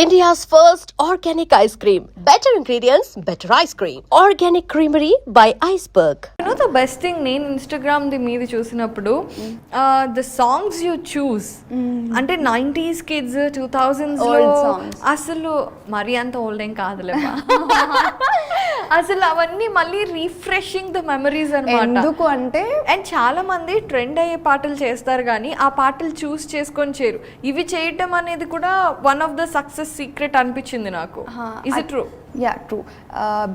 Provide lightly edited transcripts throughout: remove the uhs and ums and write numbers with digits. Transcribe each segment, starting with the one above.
India's first organic ice cream. Better ingredients, better ice cream. Organic Creamery by Iceberg. You know the best thing నేను Instagram the మీది చూసినప్పుడు the songs you choose అంటే 90s kids 2000s లో అసలు మరీ అంత old ఏం కాదులేమా అసలు అవన్నీ మళ్ళీ రీఫ్రెషింగ్ ద మెమరీస్ అన్నమాట. ఎందుకు అంటే అండ్ చాలా మంది ట్రెండ్ అయ్యే పాటలు చేస్తారు కానీ ఆ పాటలు చూస్ చేసుకొని చేరు. ఇవి చేయటం అనేది కూడా one of the success secret అనిపించింది నాకు. Is it true? Yeah true.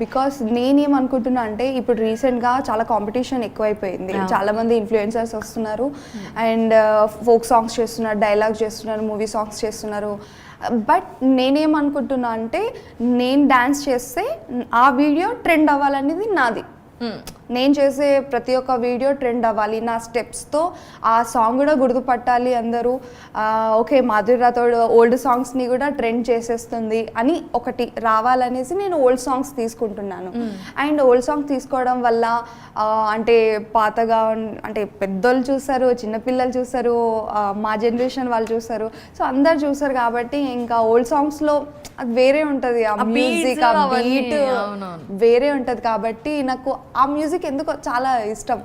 Because నేనేమనుకుంటున్నా అంటే ఇప్పుడు రీసెంట్గా చాలా కాంపిటీషన్ ఎక్కువైపోయింది. చాలా మంది ఇన్ఫ్లుయెన్సర్స్ వస్తున్నారు అండ్ ఫోక్ సాంగ్స్ చేస్తున్నారు, డైలాగ్స్ చేస్తున్నారు, మూవీ సాంగ్స్ చేస్తున్నారు. బట్ నేనేమనుకుంటున్నా అంటే నేను డ్యాన్స్ చేస్తే ఆ వీడియో ట్రెండ్ అవ్వాలనేది నాది. నేను చేసే ప్రతి ఒక్క వీడియో ట్రెండ్ అవ్వాలి, నా స్టెప్స్తో ఆ సాంగ్ కూడా గుర్తుపట్టాలి అందరూ. ఓకే మాధురి రాథోడ్ ఓల్డ్ సాంగ్స్ని కూడా ట్రెండ్ చేసేస్తుంది అని ఒకటి రావాలనేసి నేను ఓల్డ్ సాంగ్స్ తీసుకుంటున్నాను. అండ్ ఓల్డ్ సాంగ్స్ తీసుకోవడం వల్ల అంటే పాతగా అంటే పెద్దోళ్ళు చూస్తారు, చిన్నపిల్లలు చూస్తారు, మా జనరేషన్ వాళ్ళు చూస్తారు, సో అందరు చూస్తారు. కాబట్టి ఇంకా ఓల్డ్ సాంగ్స్లో అది వేరే ఉంటుంది, ఆ మ్యూజిక్ ఆ బీట్ వేరే ఉంటుంది. కాబట్టి నాకు ఆ మ్యూజిక్ ఎందుకో చాలా ఇష్టం.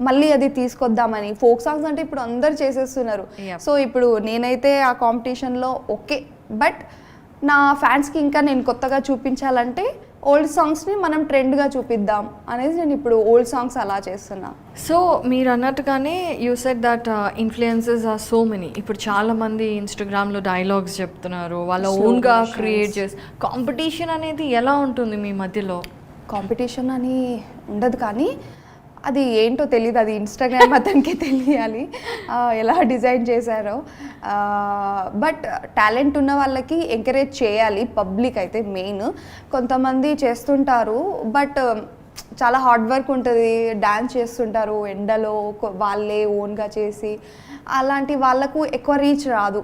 మళ్ళీ అది తీసుకొద్దామని. ఫోక్ సాంగ్స్ అంటే ఇప్పుడు అందరు చేసేస్తున్నారు. సో ఇప్పుడు నేనైతే ఆ కాంపిటీషన్లో ఓకే, బట్ నా ఫ్యాన్స్కి ఇంకా నేను కొత్తగా చూపించాలంటే ఓల్డ్ సాంగ్స్ని మనం ట్రెండ్గా చూపిద్దాం అనేది నేను ఇప్పుడు ఓల్డ్ సాంగ్స్ అలా చేస్తున్నా. సో మీరు అన్నట్టుగానే you said that influences are so many. ఇప్పుడు చాలా మంది ఇన్స్టాగ్రామ్లో డైలాగ్స్ చెప్తున్నారు, వాళ్ళ ఓన్గా క్రియేట్ చేసి. కాంపిటీషన్ అనేది ఎలా ఉంటుంది మీ మధ్యలో? కాంపిటీషన్ అని ఉండదు, కానీ అది ఏంటో తెలియదు, అది ఇన్స్టాగ్రామ్ అతనికి తెలియాలి ఎలా డిజైన్ చేశారో. బట్ టాలెంట్ ఉన్న వాళ్ళకి ఎంకరేజ్ చేయాలి పబ్లిక్ అయితే మెయిన్. కొంతమంది చేస్తుంటారు బట్ చాలా హార్డ్ వర్క్ ఉంటుంది, డ్యాన్స్ చేస్తుంటారు ఎండలో వాళ్ళే ఓన్గా చేసి. అలాంటి వాళ్ళకు ఎక్కువ రీచ్ రాదు.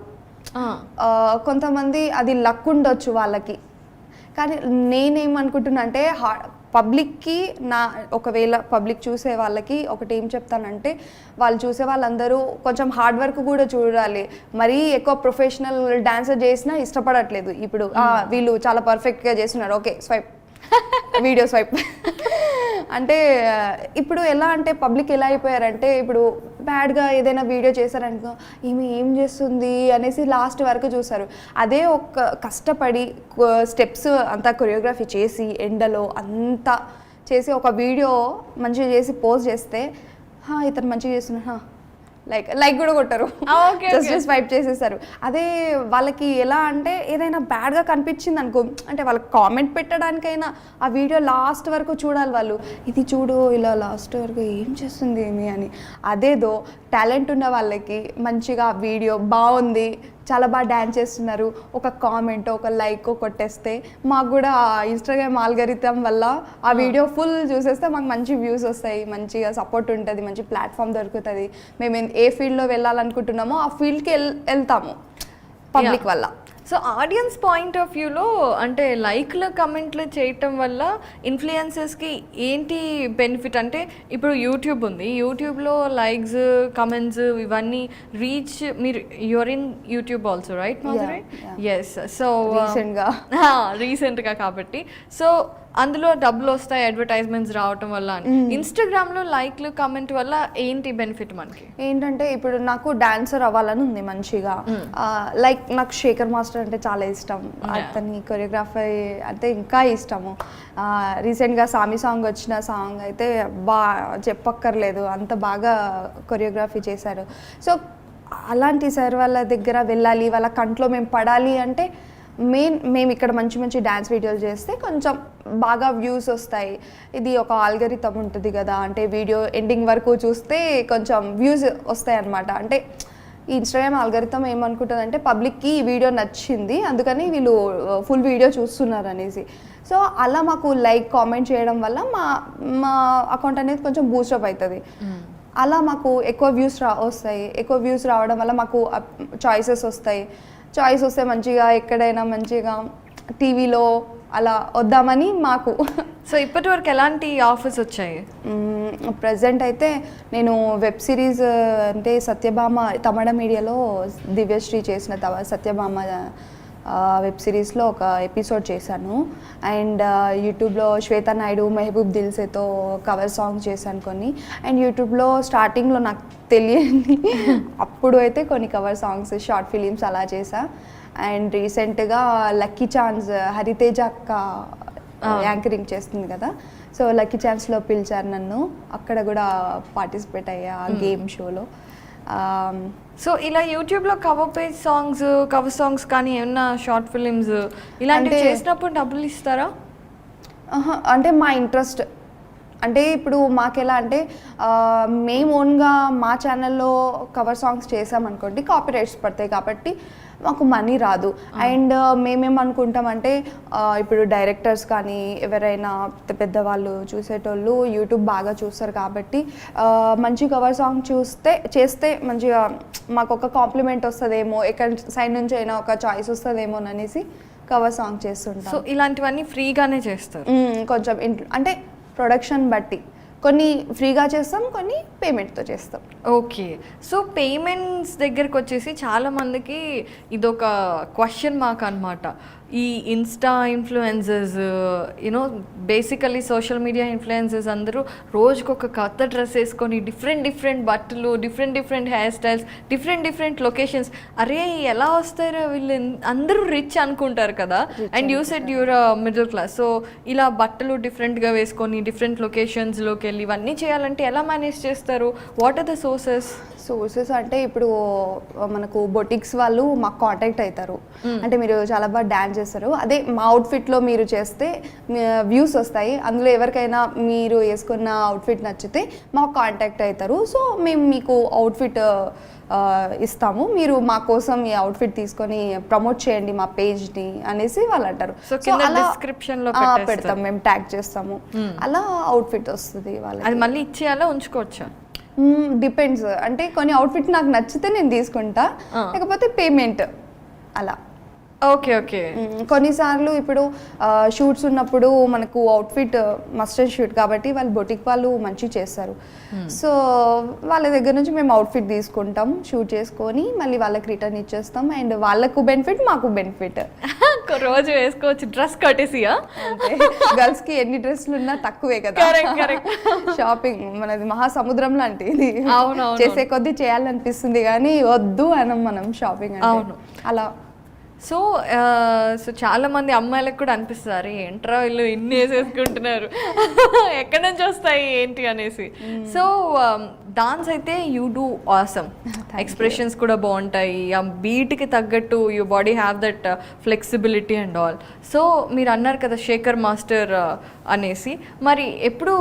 కొంతమంది అది లక్ ఉండొచ్చు వాళ్ళకి. కానీ నేనేమనుకుంటున్నా అంటే పబ్లిక్కి ఒకవేళ పబ్లిక్ చూసే వాళ్ళకి ఒకటి ఏం చెప్తానంటే, వాళ్ళు చూసే వాళ్ళందరూ కొంచెం హార్డ్ వర్క్ కూడా చూడాలి. మరీ ఎక్కువ ప్రొఫెషనల్ డాన్సర్ చేసినా ఇష్టపడట్లేదు. ఇప్పుడు వీళ్ళు చాలా పర్ఫెక్ట్గా చేస్తున్నారు, ఓకే స్వైప్ వీడియో స్వైప్ అంటే ఇప్పుడు ఎలా అంటే పబ్లిక్ ఎలా అయిపోయారంటే, ఇప్పుడు బ్యాడ్గా ఏదైనా వీడియో చేశారనుకో ఈమె ఏం చేస్తుంది అనేసి లాస్ట్ వరకు చూస్తారు. అదే ఒక కష్టపడి స్టెప్స్ అంతా కొరియోగ్రఫీ చేసి ఎండలో అంతా చేసి ఒక వీడియో మంచిగా చేసి పోస్ట్ చేస్తే ఇతను మంచిగా చేస్తున్నా లైక్ కూడా కొట్టరు, జస్ట్ స్వైప్ చేసేస్తారు. అదే వాళ్ళకి ఎలా అంటే ఏదైనా బ్యాడ్గా కనిపించింది అనుకో, అంటే వాళ్ళకి కామెంట్ పెట్టడానికైనా ఆ వీడియో లాస్ట్ వరకు చూడాలి వాళ్ళు. ఇది చూడు ఇలా లాస్ట్ వరకు ఏం చేస్తుంది ఏమి అని. అదేదో టాలెంట్ ఉన్న వాళ్ళకి మంచిగా వీడియో బాగుంది, చాలా బాగా డ్యాన్స్ చేస్తున్నారు, ఒక కామెంట్ ఒక లైక్ కొట్టేస్తే మాకు కూడా ఇన్స్టాగ్రామ్ ఆల్గరిథం వల్ల ఆ వీడియో ఫుల్ చూసేస్తే మాకు మంచి వ్యూస్ వస్తాయి, మంచిగా సపోర్ట్ ఉంటుంది, మంచి ప్లాట్ఫామ్ దొరుకుతుంది. మేము ఏ ఫీల్డ్లో వెళ్ళాలనుకుంటున్నామో ఆ ఫీల్డ్కి వెళ్తాము పబ్లిక్ వల్ల. సో ఆడియన్స్ పాయింట్ ఆఫ్ వ్యూలో అంటే లైక్లు కమెంట్లు చేయటం వల్ల ఇన్ఫ్లుయెన్సర్స్కి ఏంటి బెనిఫిట్ అంటే, ఇప్పుడు యూట్యూబ్ ఉంది, యూట్యూబ్లో లైక్స్ కమెంట్స్ ఇవన్నీ రీచ్, మీరు you are in YouTube also right Madhuri? Yes. So రీసెంట్గా కాబట్టి సో అందులో డబ్బులు వస్తాయి అడ్వర్టైజ్మెంట్స్ రావటం వల్ల. ఇన్స్టాగ్రామ్లో లైక్లు కమెంట్ వల్ల ఏంటి బెనిఫిట్ మనకి? ఏంటంటే ఇప్పుడు నాకు డాన్సర్ అవ్వాలని ఉంది మంచిగా. లైక్ నాకు శేఖర్ మాస్టర్ అంటే చాలా ఇష్టం, అతని కొరియోగ్రాఫర్ అంటే ఇంకా ఇష్టము. రీసెంట్గా సామి సాంగ్ వచ్చిన సాంగ్ అయితే చెప్పక్కర్లేదు, అంత బాగా కొరియోగ్రఫీ చేశారు. సో అలాంటి సార్ వాళ్ళ దగ్గర వెళ్ళాలి, వాళ్ళ కంట్లో మేము పడాలి అంటే మేము ఇక్కడ మంచి మంచి డ్యాన్స్ వీడియోలు చేస్తే కొంచెం బాగా వ్యూస్ వస్తాయి. ఇది ఒక ఆల్గరిథం ఉంటుంది కదా, అంటే వీడియో ఎండింగ్ వరకు చూస్తే కొంచెం వ్యూస్ వస్తాయి అన్నమాట. అంటే ఈ ఇన్స్టాగ్రామ్ ఆల్గరిథం ఏమనుకుంటుంది అంటే పబ్లిక్కి ఈ వీడియో నచ్చింది అందుకని వీళ్ళు ఫుల్ వీడియో చూస్తున్నారు అనేసి. సో అలా మాకు లైక్ కామెంట్ చేయడం వల్ల మా అకౌంట్ అనేది కొంచెం బూస్టప్ అవుతుంది. అలా మాకు ఎక్కువ వ్యూస్ వస్తాయి. ఎక్కువ వ్యూస్ రావడం వల్ల మాకు చాయిసెస్ వస్తాయి. చాయిస్ వస్తే మంచిగా ఎక్కడైనా మంచిగా టీవీలో అలా వద్దామని మాకు. సో ఇప్పటి వరకు ఎలాంటి ఆఫర్స్ వచ్చాయి? ప్రజెంట్ అయితే నేను వెబ్ సిరీస్ అంటే సత్యభామ తమిళ మీడియాలో దివ్యశ్రీ చేసిన సత్యభామ వెబ్ సిరీస్లో ఒక ఎపిసోడ్ చేశాను. అండ్ యూట్యూబ్లో శ్వేతా నాయుడు, మెహబూబ్ దిల్సేతో కవర్ సాంగ్ చేశాను కొన్ని. అండ్ యూట్యూబ్లో స్టార్టింగ్లో నాకు తెలియని అప్పుడు అయితే కొన్ని కవర్ సాంగ్స్, షార్ట్ ఫిలిమ్స్ అలా చేశా. అండ్ రీసెంట్గా లక్కీ ఛాన్స్ హరితేజ అక్క యాంకరింగ్ చేస్తుంది కదా, సో లక్కీ ఛాన్స్లో పిలిచారు నన్ను, అక్కడ కూడా పార్టిసిపేట్ అయ్యా ఆ గేమ్ షోలో. సో ఇలా యూట్యూబ్లో కవర్ సాంగ్స్ కానీ ఏమన్నా షార్ట్ ఫిలిమ్స్ ఇలాంటివి చేసినప్పుడు డబ్బులు ఇస్తారా? అంటే మా ఇంట్రెస్ట్, అంటే ఇప్పుడు మాకెలా అంటే మేము ఓన్గా మా ఛానల్లో కవర్ సాంగ్స్ చేసామనుకోండి కాపీరైట్స్ పడతాయి కాబట్టి మాకు మనీ రాదు. అండ్ మేమేమనుకుంటామంటే ఇప్పుడు డైరెక్టర్స్ కానీ ఎవరైనా పెద్దవాళ్ళు చూసేటోళ్ళు యూట్యూబ్ బాగా చూస్తారు కాబట్టి మంచి కవర్ సాంగ్ చేస్తే మంచిగా మాకు ఒక కాంప్లిమెంట్ వస్తుందేమో, ఎక్కడి సైడ్ నుంచి అయినా ఒక చాయిస్ వస్తుందేమో అనేసి కవర్ సాంగ్ చేస్తుంటాం. సో ఇలాంటివన్నీ ఫ్రీగానే చేస్తారు? కొంచెం అంటే ప్రొడక్షన్ బట్టి కొన్ని ఫ్రీగా చేస్తాం, కొన్ని పేమెంట్తో చేస్తాం. ఓకే. సో పేమెంట్స్ దగ్గరకు వచ్చేసి చాలామందికి ఇదొక క్వశ్చన్ మార్క్ అనమాట. ఈ insta influencers you know basically social media influencers అందరూ రోజుకొక కొత్త డ్రెస్ వేసుకొని డిఫరెంట్ బట్టలు, different hair styles, different locations. అరే ఎలా వస్తారో వీళ్ళు, అందరూ రిచ్ అనుకుంటారు కదా. And you said your middle class. So ఇలా బట్టలు డిఫరెంట్గా వేసుకొని డిఫరెంట్ లొకేషన్స్లోకి వెళ్ళి ఇవన్నీ చేయాలంటే ఎలా మేనేజ్ చేస్తారు? వాట్ ఆర్ ద సోర్సెస్ అంటే ఇప్పుడు మనకు బొటిక్స్ వాళ్ళు మాకు కాంటాక్ట్ అవుతారు. అంటే మీరు చాలా బాగా డ్యాన్స్ చేస్తారు, అదే మా అవుట్ఫిట్లో మీరు చేస్తే వ్యూస్ వస్తాయి, అందులో ఎవరికైనా మీరు వేసుకున్న అవుట్ఫిట్ నచ్చితే మాకు కాంటాక్ట్ అవుతారు. సో మేము మీకు అవుట్ఫిట్ ఇస్తాము, మీరు మా కోసం ఈ అవుట్ఫిట్ తీసుకొని ప్రమోట్ చేయండి మా పేజ్ని అనేసి వాళ్ళు అంటారు. సో డిస్క్రిప్షన్లో పెడతాం, మేము ట్యాగ్ చేస్తాము, అలా అవుట్ఫిట్ వస్తుంది వాళ్ళకి. అది మళ్ళీ ఇచ్చేయాలా, ఉంచుకోవచ్చా? డిపెండ్స్. అంటే కొన్ని అవుట్ఫిట్ నాకు నచ్చితే నేను తీసుకుంటా, లేకపోతే పేమెంట్ అలా. ఓకే. కొన్నిసార్లు ఇప్పుడు షూట్స్ ఉన్నప్పుడు మనకు అవుట్ఫిట్ మస్ట్ అండ్ షూట్ కాబట్టి వాళ్ళు బొటిక్ వాళ్ళు మంచిగా చేస్తారు. సో వాళ్ళ దగ్గర నుంచి మేము అవుట్ఫిట్ తీసుకుంటాం, షూట్ చేసుకొని మళ్ళీ వాళ్ళకి రిటర్న్ ఇచ్చేస్తాం. అండ్ వాళ్ళకు బెనిఫిట్, మాకు బెనిఫిట్. రోజు వేసుకోవచ్చు డ్రెస్ కట్టేసియా? గర్ల్స్కి ఎన్ని డ్రెస్సులు ఉన్నా తక్కువే కదా. షాపింగ్ మనది మహాసముద్రం లాంటిది, చేసే కొద్దీ చేయాలనిపిస్తుంది కానీ వద్దు అనం మనం షాపింగ్ అంటే అలా. సో చాలా మంది అమ్మాయిలకు కూడా అనిపిస్తారు, ఏంట్రా వీళ్ళు ఇన్ని వేసేసుకుంటున్నారు, ఎక్కడి నుంచి వస్తాయి ఏంటి అనేసి. సో డాన్స్ అయితే యూ డూ ఆసమ్, ఎక్స్ప్రెషన్స్ కూడా బాగుంటాయి, ఆ బీట్కి తగ్గట్టు you body have that flexibility and all. So మీరు అన్నారు కదా శేఖర్ మాస్టర్ అనేసి, మరి ఎప్పుడు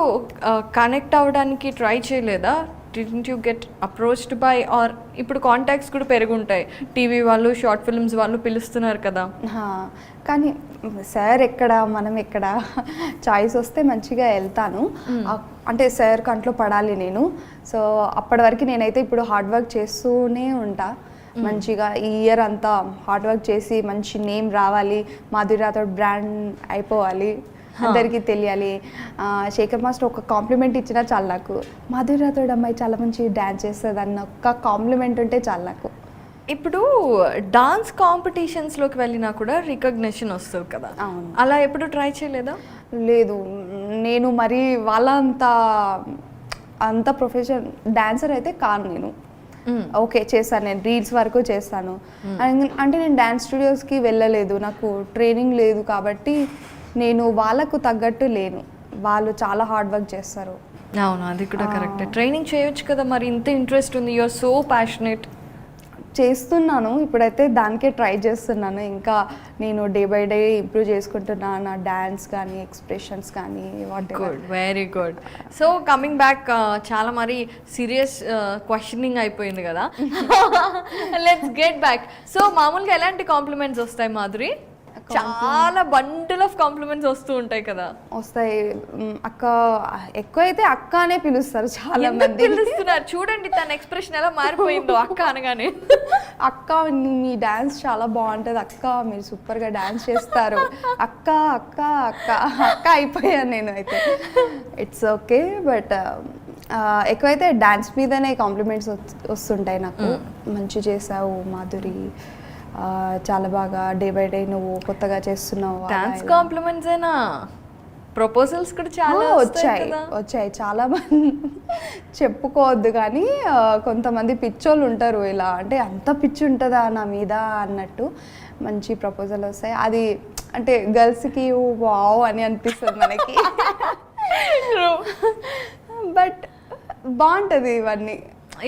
కనెక్ట్ అవ్వడానికి ట్రై చేయలేదా? Didn't you get approached by, or ఇప్పుడు కాంటాక్ట్స్ కూడా పెరుగుంటాయి, టీవీ వాళ్ళు, షార్ట్ ఫిల్మ్స్ వాళ్ళు పిలుస్తున్నారు కదా. కానీ సార్ ఎక్కడ, మనం ఎక్కడ, చాయిస్ వస్తే మంచిగా వెళ్తాను. అంటే సార్ కంట్లో పడాలి నేను. సో అప్పటి వరకు నేనైతే ఇప్పుడు హార్డ్ వర్క్ చేస్తూనే ఉంటా, మంచిగా ఈ ఇయర్ అంతా హార్డ్ వర్క్ చేసి మంచి నేమ్ రావాలి, మాధురి రాథోడ్ బ్రాండ్ అయిపోవాలి, అందరికీ తెలియాలి. శేఖర్ మాస్టర్ ఒక కాంప్లిమెంట్ ఇచ్చినా చాలు నాకు, మాధురి రాథోడ్ అమ్మాయి చాలా మంచి డ్యాన్స్ చేస్తుంది అన్న ఒక్క కాంప్లిమెంట్ ఉంటే చాలు నాకు. ఇప్పుడు డాన్స్ కాంపిటీషన్స్లోకి వెళ్ళినా కూడా రికగ్నిషన్ వస్తుంది కదా, అలా ఎప్పుడు ట్రై చేయలేదా? లేదు, నేను మరి వాళ్ళ అంత ప్రొఫెషన్ డాన్సర్ అయితే కాను నేను. ఓకే చేస్తాను, నేను రీల్స్ వరకు చేస్తాను. అంటే నేను డ్యాన్స్ స్టూడియోస్కి వెళ్ళలేదు, నాకు ట్రైనింగ్ లేదు కాబట్టి నేను వాళ్ళకు తగ్గట్టు లేను. వాళ్ళు చాలా హార్డ్ వర్క్ చేస్తారు. అవును, అది కూడా కరెక్ట్. ట్రైనింగ్ చేయొచ్చు కదా, మరి ఇంత ఇంట్రెస్ట్ ఉంది, యూఆర్ సో ప్యాషనేట్. చేస్తున్నాను, ఇప్పుడైతే దానికే ట్రై చేస్తున్నాను. ఇంకా నేను డే బై డే ఇంప్రూవ్ చేసుకుంటున్నాను, నా డ్యాన్స్ కానీ ఎక్స్ప్రెషన్స్ కానీ. Good, very good. So coming back, చాలా మరి సీరియస్ క్వశ్చనింగ్ అయిపోయింది కదా, లెట్స్ గెట్ బ్యాక్. సో మామూలుగా ఎలాంటి కాంప్లిమెంట్స్ వస్తాయి మాధురి? చాలా బండిల్ ఆఫ్ కాంప్లిమెంట్స్ వస్తూ ఉంటాయి కదా. వస్తాయి అక్క, ఎక్కువైతే అక్క అనే పిలుస్తారు చాలా మంది. పిలుస్తున్నారు చూడండి, తన ఎక్స్ప్రెషన్ ఎలా మారిపోయిందో అక్క అనగానే. అక్క మీ డాన్స్ చాలా బాగుంటుంది, అక్క మీరు సూపర్గా డాన్స్ చేస్తారు, అక్క అక్క అక్క అక్క అయిపోయాను నేను అయితే. ఇట్స్ ఓకే, బట్ ఎక్కువైతే డాన్స్ మీదనే కాంప్లిమెంట్స్ వస్తుంటాయి నాకు. మంచి చేసావు మాధురి, చాలా బాగా డే బై డే నువ్వు కొత్తగా చేస్తున్నావు డాన్స్ కాంప్లిమెంట్స్ అయినా ప్రపోజల్స్ కూడా చాలా వచ్చాయి చాలా మంది చెప్పుకోవద్దు కానీ కొంతమంది పిచ్చోళ్ళు ఉంటారు ఇలా అంటే అంత పిచ్చి ఉంటుందా నా మీద అన్నట్టు మంచి ప్రపోజల్ వస్తాయి. అది అంటే గర్ల్స్కి వావ్ అని అనిపిస్తుంది మనకి. బట్ బాగుంటుంది ఇవన్నీ.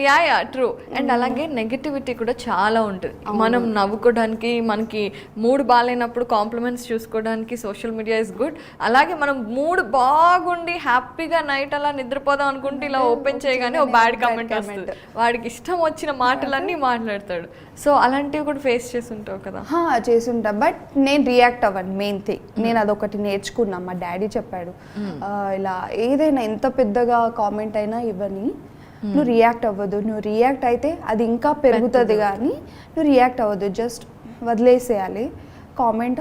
Yeah true. అండ్ అలాగే నెగటివిటీ కూడా చాలా ఉంటుంది. మనం నవ్వుకోవడానికి, మనకి మూడ్ బాగాలేనప్పుడు కాంప్లిమెంట్స్ చూసుకోవడానికి సోషల్ మీడియా ఇస్ గుడ్. అలాగే మనం మూడ్ బాగుండి హ్యాపీగా నైట్ అలా నిద్రపోదాం అనుకుంటే ఇలా ఓపెన్ చేయగానే ఓ బ్యాడ్ కామెంట్ వస్తుంది, వాడికి ఇష్టం వచ్చిన మాటలన్నీ మాట్లాడతాడు. సో అలాంటివి కూడా ఫేస్ చేసి ఉంటావు కదా? చేసుంటా, బట్ నేను రియాక్ట్ అవ్వను. మెయిన్ థింగ్ నేను అదొకటి నేర్చుకున్నా, మా డాడీ చెప్పాడు ఇలా ఏదైనా ఎంత పెద్దగా కామెంట్ అయినా ఇవ్వని, నువ్వు రియాక్ట్ అవ్వదు. నువ్వు రియాక్ట్ అయితే అది ఇంకా పెరుగుతుంది కానీ నువ్వు రియాక్ట్ అవ్వదు, జస్ట్ వదిలేసేయాలి. కామెంట్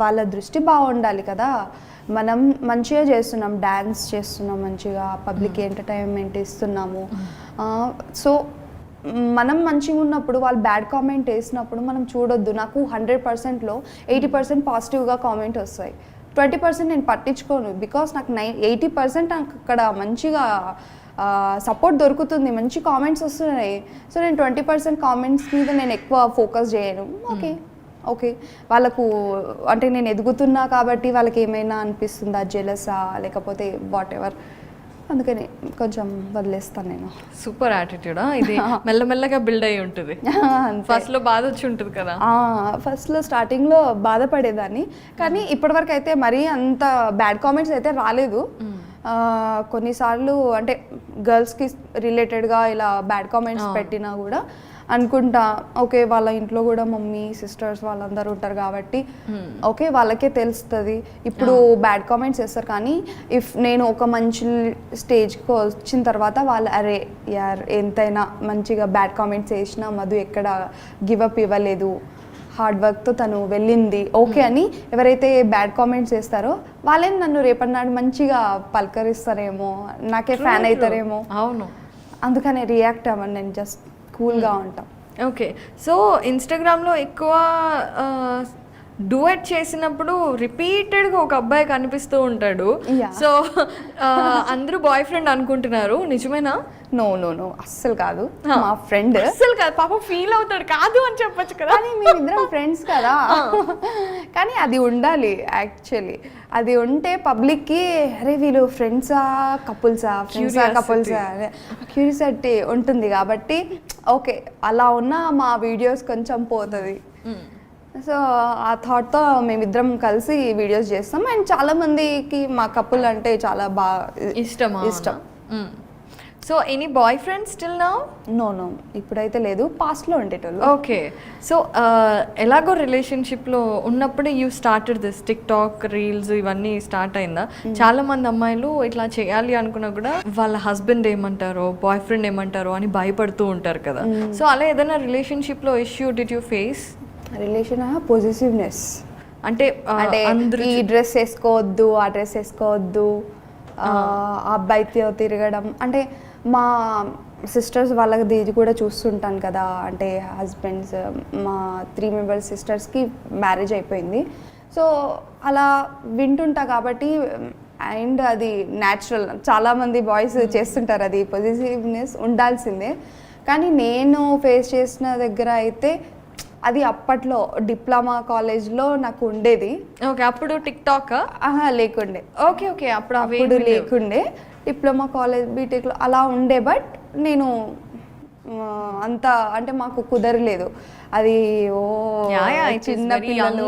వాళ్ళ దృష్టి బాగుండాలి కదా. మనం మంచిగా చేస్తున్నాం, డ్యాన్స్ చేస్తున్నాం, మంచిగా పబ్లిక్ ఎంటర్టైన్మెంట్ ఇస్తున్నాము. సో మనం మంచిగా ఉన్నప్పుడు వాళ్ళు బ్యాడ్ కామెంట్ వేసినప్పుడు మనం చూడొద్దు. నాకు 100%లో 80% పాజిటివ్గా కామెంట్ వస్తాయి, 20% నేను పట్టించుకోను. బికాస్ నాకు 80% నాకు అక్కడ మంచిగా సపోర్ట్ దొరుకుతుంది, మంచి కామెంట్స్ వస్తున్నాయి. సో నేను 20% కామెంట్స్ మీద నేను ఎక్కువ ఫోకస్ చేయను. ఓకే వాళ్ళకు అంటే నేను ఎదుగుతున్నా కాబట్టి వాళ్ళకి ఏమైనా అనిపిస్తుందా, జెలసా లేకపోతే వాట్ ఎవర్, అందుకని కొంచెం వదిలేస్తాను నేను. సూపర్ యాటిట్యూడా ఇది? మెల్లమెల్లగా బిల్డ్ అయ్యి ఉంటుంది. ఫస్ట్లో బాధ వచ్చి ఉంటుంది కదా? ఫస్ట్లో స్టార్టింగ్లో బాధపడేదాన్ని, కానీ ఇప్పటివరకు అయితే మరీ అంత బ్యాడ్ కామెంట్స్ అయితే రాలేదు. కొన్నిసార్లు అంటే గర్ల్స్కి రిలేటెడ్గా ఇలా బ్యాడ్ కామెంట్స్ పెట్టినా కూడా అనుకుంటా ఓకే వాళ్ళ ఇంట్లో కూడా మమ్మీ సిస్టర్స్ వాళ్ళందరూ ఉంటారు కాబట్టి ఓకే వాళ్ళకే తెలుస్తుంది. ఇప్పుడు బ్యాడ్ కామెంట్స్ చేస్తారు కానీ ఇఫ్ నేను ఒక మంచి స్టేజ్కి వచ్చిన తర్వాత వాళ్ళు అరే యార్ ఎంతైనా మంచిగా బ్యాడ్ కామెంట్స్ వేసినా మధు ఎక్కడ గివప్ ఇవ్వలేదు, హార్డ్ వర్క్తో తను వెళ్ళింది ఓకే అని ఎవరైతే బ్యాడ్ కామెంట్స్ చేస్తారో వాళ్ళే నన్ను రేపటి నాడు మంచిగా పలకరిస్తారేమో, నాకే ఫ్యాన్ అవుతారేమో. అవును, అందుకనే రియాక్ట్ అవ్వండి, నేను జస్ట్ కూల్గా ఉంటాం. ఓకే, సో ఇన్స్టాగ్రామ్లో ఎక్కువ డూయట్ చేసినప్పుడు రిపీటెడ్గా ఒక అబ్బాయి కనిపిస్తూ ఉంటాడు. సో అందరూ బాయ్ ఫ్రెండ్ అనుకుంటున్నారు, నిజమేనా? నో అస్సలు కాదు, మా ఫ్రెండ్. అస్సలు కాదు, పాప ఫీల్ అవుతాడు, కాదు అని చెప్పొచ్చు కదా. కానీ మేమిద్దరం ఫ్రెండ్స్ కదా. కానీ అది ఉండాలి యాక్చువల్లీ, అది ఉంటే పబ్లిక్కి అరే వీళ్ళు ఫ్రెండ్సా కపుల్సా అనే క్యూరియాసిటీ ఉంటుంది కాబట్టి ఓకే అలా ఉన్న మా వీడియోస్ కొంచెం పోతుంది. సో ఆ థాట్తో మేమిద్దరం కలిసి వీడియోస్ చేస్తాం. అండ్ చాలా మందికి మా కపుల్ అంటే చాలా బాగా ఇష్టం. So any boy friend still now? No ఇప్పుడైతే లేదు, పాస్ట్లో ఉండేటోళ్ళు. ఓకే, సో ఎలాగో రిలేషన్షిప్లో ఉన్నప్పుడు you started this tik tok reels ఇవన్నీ స్టార్ట్ అయిందా? చాలా మంది అమ్మాయిలు ఇట్లా చేయాలి అనుకున్నా కూడా వాళ్ళ హస్బెండ్ ఏమంటారో బాయ్ ఫ్రెండ్ ఏమంటారో అని భయపడుతూ ఉంటారు కదా. సో అలా ఏదైనా రిలేషన్షిప్లో issue did you face? Relation positiveness అంటే ఈ డ్రెస్ వేసుకోవద్దు, ఆ డ్రెస్ వేసుకోవద్దు, ఆ అబ్బాయితో తిరగడం. అంటే మా సిస్టర్స్ వాళ్ళది ఇది కూడా చూస్తుంటాను కదా, అంటే హస్బెండ్స్ మా 3 మెంబర్స్ సిస్టర్స్కి మ్యారేజ్ అయిపోయింది. సో అలా వింటుంటా కాబట్టి అండ్ అది న్యాచురల్, చాలామంది బాయ్స్ చేస్తుంటారు, అది పొజిటివ్నెస్ ఉండాల్సిందే. కానీ నేను ఫేస్ చేసిన దగ్గర అయితే అది అప్పట్లో డిప్లొమా కాలేజ్లో నాకు ఉండేది. ఓకే, అప్పుడు టిక్ టాక్ లేకుండే. ఓకే అప్పుడు లేకుండే, డిప్లొమా కాలేజ్ బీటెక్లో అలా ఉండే. బట్ నేను అంత అంటే మాకు కుదరలేదు అది. చిన్న పిల్లలు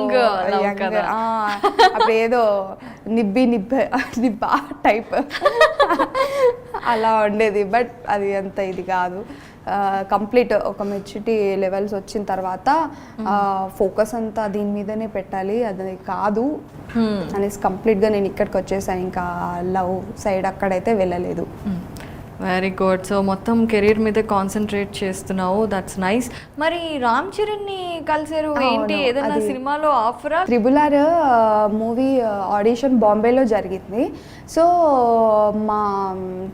అప్పుడు ఏదో నిబ్బా టైప్ అలా ఉండేది. బట్ అది అంత ఇది కాదు. కంప్లీట్ ఒక మెచ్యూరిటీ లెవెల్స్ వచ్చిన తర్వాత ఫోకస్ అంతా దీని మీదనే పెట్టాలి, అది కాదు అనేసి కంప్లీట్గా నేను ఇక్కడికి వచ్చేసాను. ఇంకా లవ్ సైడ్ అక్కడైతే వెళ్ళలేదు. Very good. సో మొత్తం కెరీర్ మీద కాన్సన్ట్రేట్ చేస్తున్నావు, దట్స్ నైస్. మరి రామ్ చరణ్ని కలిసారు ఏంటి, అవును, ఏదైనా అది సినిమాలో ఆఫరా? త్రిబుల్ మూవీ ఆడిషన్ బాంబేలో జరిగింది. సో మా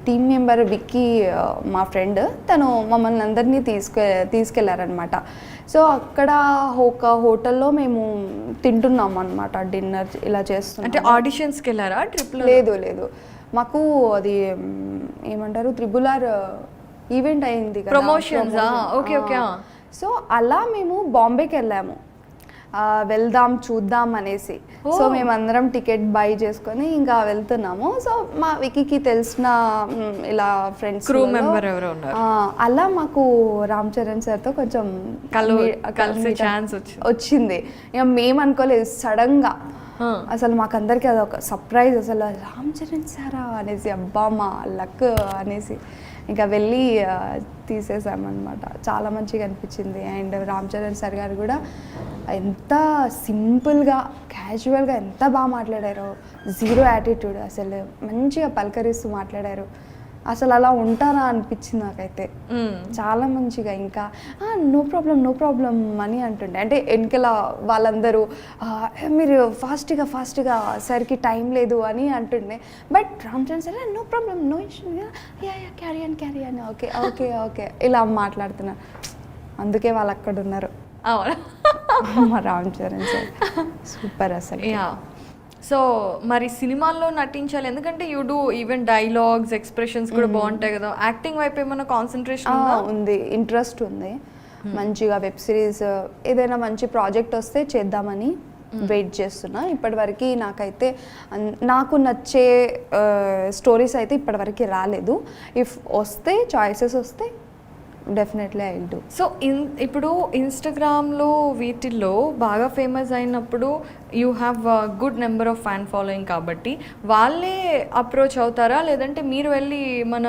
టీమ్ మెంబర్ విక్కీ, మా ఫ్రెండ్, తను మమ్మల్ని అందరినీ తీసుకెళ్లారనమాట. సో అక్కడ ఒక హోటల్లో మేము తింటున్నాం అనమాట, డిన్నర్ ఇలా చేస్తున్నాం. అంటే ఆడిషన్స్కి వెళ్ళారా ట్రిప్లో? లేదు, మాకు అది ఏమంటారు, త్రిబుల్ ఈవెంట్ అయింది కదా, ప్రమోషన్స్. Okay okay. సో అలా మేము బాంబేకి వెళ్ళాము, వెళ్దాం చూద్దాం అనేసి. సో మేమందరం టికెట్ బై చేసుకొని ఇంకా వెళ్తున్నాము. సో మా వికీకి తెలిసిన ఇలా ఫ్రెండ్స్, క్రూ మెంబర్ ఎవరో ఉన్నారు. అలా మాకు రామ్ చరణ్ సార్తో కొంచెం కలిసే ఛాన్స్ వచ్చింది. ఇక మేము అనుకోలేదు, సడన్గా అసలు మాకందరికి అదొక సర్ప్రైజ్, అసలు రామ్ చరణ్ సారా అనేసి, అబ్బా మా లక్ అనేసి ఇంకా వెళ్ళి తీసేసామన్నమాట. చాలా మంచిగా అనిపించింది. అండ్ రామ్ చరణ్ సార్ గారు కూడా ఎంత సింపుల్గా క్యాజువల్గా ఎంత బాగా మాట్లాడారో, జీరో యాటిట్యూడ్, అసలు మంచిగా పలకరిస్తూ మాట్లాడారు. అసలు అలా ఉంటారా అనిపించింది నాకైతే. చాలా మంచిగా, ఇంకా నో ప్రాబ్లం అని అంటుండే. అంటే వెనకల వాళ్ళందరూ మీరు ఫాస్ట్గా సరికి టైం లేదు అని అంటుండే. But Ram Charan sir no problem, no issue, carry అని ఓకే ఇలా మాట్లాడుతున్నారు. అందుకే వాళ్ళు అక్కడ ఉన్నారు. మా రామ్ చరణ్ సార్ సూపర్ అసలు. సో మరి సినిమాల్లో నటించాలి, ఎందుకంటే you do even dialogues, expressions కూడా బాగుంటాయి కదా. యాక్టింగ్ వైపు ఏమైనా కాన్సన్ట్రేషన్ ఉంది, ఇంట్రెస్ట్ ఉంది. మంచిగా వెబ్ సిరీస్ ఏదైనా మంచి ప్రాజెక్ట్ వస్తే చేద్దామని వెయిట్ చేస్తున్నా. ఇప్పటివరకు నాకైతే నాకు నచ్చే స్టోరీస్ అయితే ఇప్పటివరకు రాలేదు. ఇఫ్ వస్తే, చాయిసెస్ వస్తే definitely I will do. So ఇప్పుడు ఇన్స్టాగ్రామ్లో వీటిల్లో బాగా ఫేమస్ అయినప్పుడు you have good number of fan following, కాబట్టి వాళ్ళే అప్రోచ్ అవుతారా, లేదంటే మీరు వెళ్ళి మన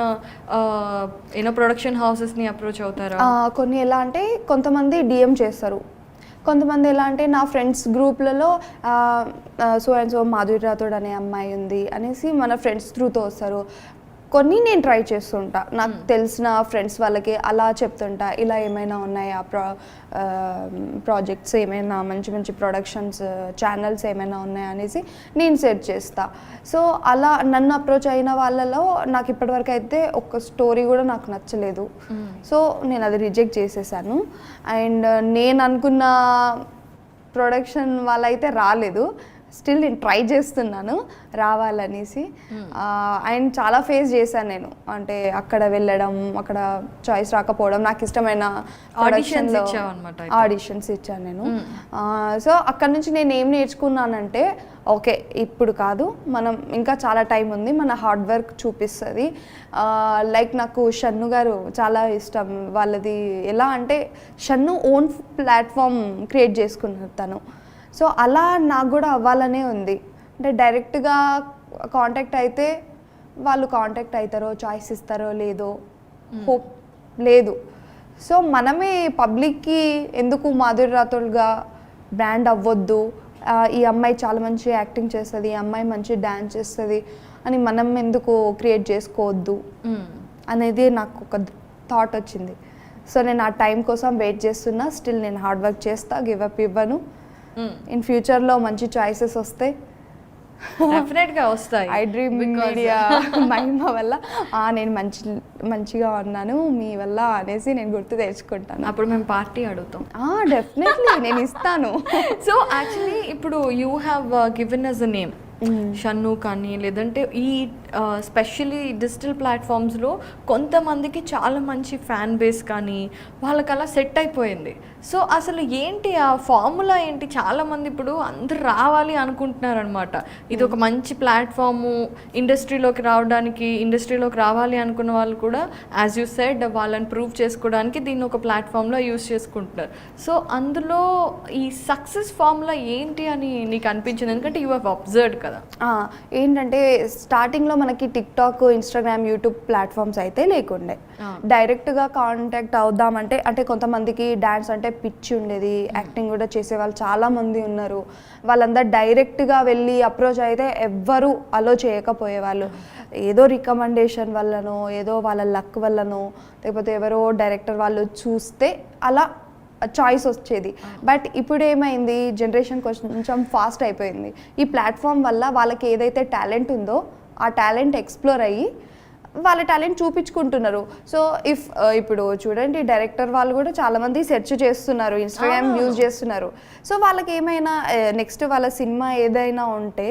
ఏదో ప్రొడక్షన్ హౌసెస్ని అప్రోచ్ అవుతారా? కొన్ని ఎలా అంటే కొంతమంది డిఎం చేస్తారు, కొంతమంది ఎలా అంటే నా ఫ్రెండ్స్ గ్రూప్లలో so and so Madhuri Rathod అనే అమ్మాయి ఉంది అనేసి మన ఫ్రెండ్స్ త్రూతో వస్తారు. కొన్ని నేను ట్రై చేస్తుంటా, నాకు తెలిసిన ఫ్రెండ్స్ వాళ్ళకి అలా చెప్తుంటా, ఇలా ఏమైనా ఉన్నాయా ప్రాజెక్ట్స్, ఏమైనా మంచి ప్రొడక్షన్స్ ఛానల్స్ ఏమైనా ఉన్నాయా అనేసి నేను సెర్చ్ చేస్తా. సో అలా నన్ను అప్రోచ్ అయిన వాళ్ళలో నాకు ఇప్పటివరకు అయితే ఒక్క స్టోరీ కూడా నాకు నచ్చలేదు. సో నేను అది రిజెక్ట్ చేసేసాను. అండ్ నేను అనుకున్న ప్రొడక్షన్ వాళ్ళైతే రాలేదు. స్టిల్ నేను ట్రై చేస్తున్నాను రావాలనేసి. అండ్ చాలా ఫేస్ చేశాను నేను, అంటే అక్కడ వెళ్ళడం, అక్కడ చాయిస్ రాకపోవడం, నాకు ఇష్టమైన ఆడిషన్స్ ఇచ్చాను నేను. సో అక్కడ నుంచి నేను ఏం నేర్చుకున్నానంటే, ఓకే ఇప్పుడు కాదు, మనం ఇంకా చాలా టైం ఉంది, మన హార్డ్ వర్క్ చూపిస్తుంది. లైక్ నాకు షన్ను గారు చాలా ఇష్టం. వాళ్ళది ఎలా అంటే షన్ను ఓన్ ప్లాట్ఫామ్ క్రియేట్ చేసుకున్నారు తను. సో అలా నాకు కూడా అవ్వాలనే ఉంది. అంటే డైరెక్ట్గా కాంటాక్ట్ అయితే వాళ్ళు కాంటాక్ట్ అవుతారో, చాయిస్ ఇస్తారో లేదో హోప్ లేదు. సో మనమే పబ్లిక్కి ఎందుకు మాధురి రాథోడ్గా బ్రాండ్ అవ్వద్దు, ఈ అమ్మాయి చాలా మంచి యాక్టింగ్ చేస్తుంది, ఈ అమ్మాయి మంచి డ్యాన్స్ చేస్తుంది అని మనం ఎందుకు క్రియేట్ చేసుకోవద్దు అనేది నాకు ఒక థాట్ వచ్చింది. సో నేను ఆ టైం కోసం వెయిట్ చేస్తున్నా. స్టిల్ నేను హార్డ్ వర్క్ చేస్తా, గివ్ అప్ ఇవ్వను. ఇన్ ఫ్యూచర్లో మంచి చాయిసెస్ వస్తే డెఫినెట్గా వస్తాయి. ఐ డ్రీమ్ మీడియా మహిమ వల్ల నేను మంచిగా ఉన్నాను మీ వల్ల అనేసి నేను గుర్తు తెచ్చుకుంటాను. అప్పుడు మేము పార్టీ అడుగుతాం. డెఫినెట్లీ నేను ఇస్తాను. సో యాక్చువల్లీ ఇప్పుడు you have given us a name Shannu కానీ, లేదంటే ఈ స్పెషల్లీ డిజిటల్ ప్లాట్ఫామ్స్లో కొంతమందికి చాలా మంచి ఫ్యాన్ బేస్ కానీ వాళ్ళకి అలా సెట్ అయిపోయింది. సో అసలు ఏంటి ఆ ఫార్ములా ఏంటి? చాలామంది ఇప్పుడు అందరు రావాలి అనుకుంటున్నారు అనమాట. ఇది ఒక మంచి ప్లాట్ఫాము, ఇండస్ట్రీలోకి రావాలి అనుకున్న వాళ్ళు కూడా యాజ్ యూ సెడ్ వాళ్ళని ప్రూవ్ చేసుకోవడానికి దీన్ని ఒక ప్లాట్ఫామ్లో యూజ్ చేసుకుంటున్నారు. సో అందులో ఈ సక్సెస్ ఫార్ములా ఏంటి అని నీకు అనిపించింది? ఎందుకంటే యూ హ్యావ్ అబ్జర్వ్డ్ కదా. ఏంటంటే స్టార్టింగ్లో మనకి టిక్టాక్, ఇన్స్టాగ్రామ్, యూట్యూబ్ ప్లాట్ఫామ్స్ అయితే లేకుండే. డైరెక్ట్గా కాంటాక్ట్ అవుదామంటే అంటే కొంతమందికి డ్యాన్స్ అంటే పిచ్చి ఉండేది, యాక్టింగ్ కూడా చేసే వాళ్ళు చాలామంది ఉన్నారు. వాళ్ళందరూ డైరెక్ట్గా వెళ్ళి అప్రోచ్ అయితే ఎవ్వరూ అలో చేయకపోయేవాళ్ళు. ఏదో రికమెండేషన్ వల్లనో, ఏదో వాళ్ళ లక్ వల్లనో, లేకపోతే ఎవరో డైరెక్టర్ వాళ్ళు చూస్తే అలా చాయిస్ వచ్చేది. బట్ ఇప్పుడు ఏమైంది, జనరేషన్ కొంచెం ఫాస్ట్ అయిపోయింది. ఈ ప్లాట్ఫామ్ వల్ల వాళ్ళకి ఏదైతే టాలెంట్ ఉందో ఆ టాలెంట్ ఎక్స్ప్లోర్ అయ్యి వాళ్ళ టాలెంట్ చూపించుకుంటున్నారు. సో ఇప్పుడు చూడండి, డైరెక్టర్ వాళ్ళు కూడా చాలామంది సెర్చ్ చేస్తున్నారు, ఇన్స్టాగ్రామ్ యూజ్ చేస్తున్నారు. సో వాళ్ళకి ఏమైనా నెక్స్ట్ వాళ్ళ సినిమా ఏదైనా ఉంటే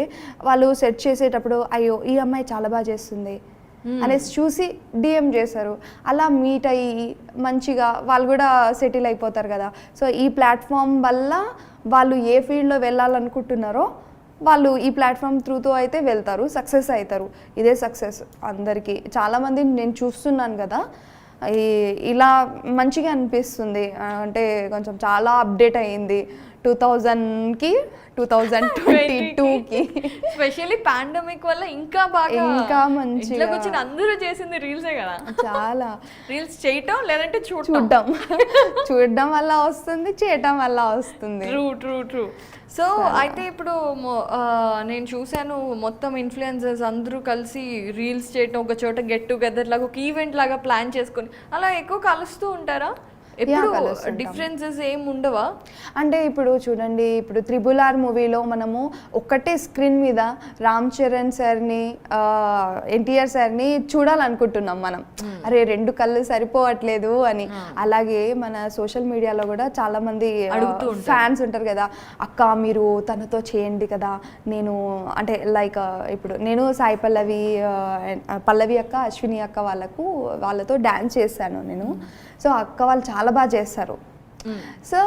వాళ్ళు సెర్చ్ చేసేటప్పుడు అయ్యో ఈ అమ్మాయి చాలా బాగా చేస్తుంది అనేసి చూసి డిఎం చేశారు. అలా మీట్ అయ్యి మంచిగా వాళ్ళు కూడా సెటిల్ అయిపోతారు కదా. సో ఈ ప్లాట్ఫామ్ వల్ల వాళ్ళు ఏ ఫీల్డ్లో వెళ్ళాలనుకుంటున్నారో వాళ్ళు ఈ ప్లాట్ఫామ్ త్రూతో అయితే వెళ్తారు, సక్సెస్ అవుతారు. ఇదే సక్సెస్ అందరికీ. చాలామంది నేను చూస్తున్నాను కదా, ఇలా మంచిగా అనిపిస్తుంది. అంటే కొంచెం చాలా అప్డేట్ అయ్యింది 2000కి 2022కి. స్పెషల్లీ పాండమిక్ వల్ల ఇంకా బాగా ఇంకా మంచిగా వచ్చిన అందరూ చేసింది రీల్సే కదా. చాలా రీల్స్ చేయటం లేదంటే చూడడం వల్ల వస్తుంది, చేయటం వల్ల వస్తుంది. ట్రూ. సో అయితే ఇప్పుడు నేను చూశాను మొత్తం ఇన్ఫ్లుయెన్సర్స్ అందరూ కలిసి రీల్స్ చేయటం, ఒక చోట గెట్ టుగెదర్ లాగా ఒక ఈవెంట్ లాగా ప్లాన్ చేసుకొని అలా ఎక్కువ కలుస్తూ ఉంటారా? ఎప్పుడు డిఫరెన్సెస్ ఏం ఉండవా? అంటే ఇప్పుడు చూడండి, ఇప్పుడు RRR మూవీలో మనము ఒక్కటే స్క్రీన్ మీద రామ్ చరణ్ సార్ని, ఎన్టీఆర్ సార్ని చూడాలనుకుంటున్నాం మనం. అరే 2 కళ్ళు సరిపోవట్లేదు అని. అలాగే మన సోషల్ మీడియాలో కూడా చాలా మంది ఫ్యాన్స్ ఉంటారు కదా, అక్క మీరు తనతో చేయండి కదా. నేను అంటే లైక్ ఇప్పుడు నేను సాయి పల్లవి అక్క, అశ్విని అక్క వాళ్ళతో డ్యాన్స్ చేశాను నేను. సో అక్క వాళ్ళు చాలా బాగా చేస్తారు. సో